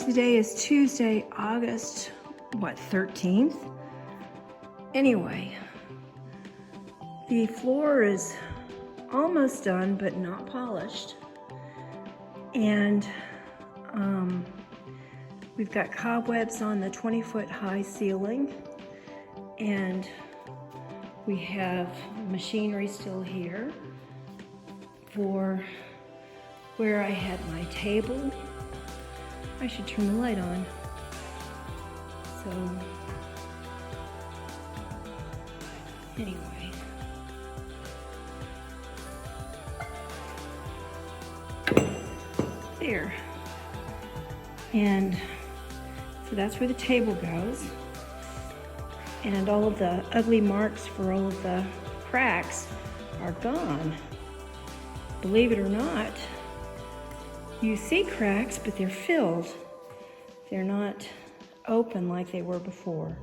Today is Tuesday, August, 13th? Anyway, the floor is almost done, but not polished. And we've got cobwebs on the 20-foot high ceiling. And we have machinery still here for where I had my table. I should turn the light on. So, anyway. There. And so that's where the table goes. And all of the ugly marks for all of the cracks are gone. Believe it or not, you see cracks, but they're filled. They're not open like they were before.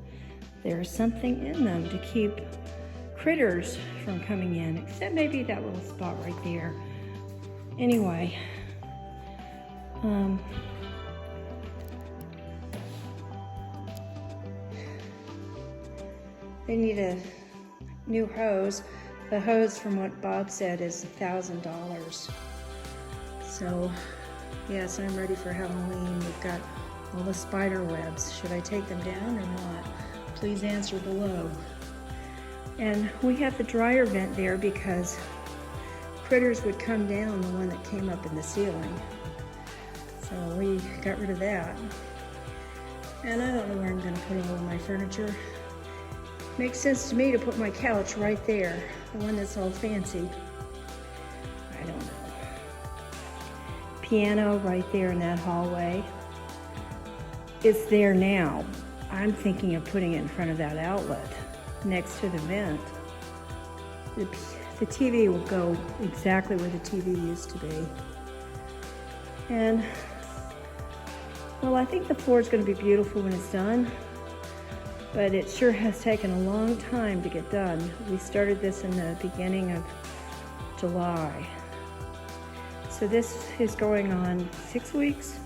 There's something in them to keep critters from coming in, except maybe that little spot right there. Anyway, they need a new hose. The hose, from what Bob said, is $1,000. So, yes, I'm ready for Halloween. We've got all the spider webs. Should I take them down or not? Please answer below. And we have the dryer vent there because critters would come down the one that came up in the ceiling. So we got rid of that. And I don't know where I'm going to put all of my furniture. Makes sense to me to put my couch right there, the one that's all fancy. I don't know. Piano right there in that hallway. It's there now. I'm thinking of putting it in front of that outlet next to the vent. The TV will go exactly where the TV used to be. And, well, I think the floor is going to be beautiful when it's done. But it sure has taken a long time to get done. We started this in the beginning of July. So this is going on 6 weeks.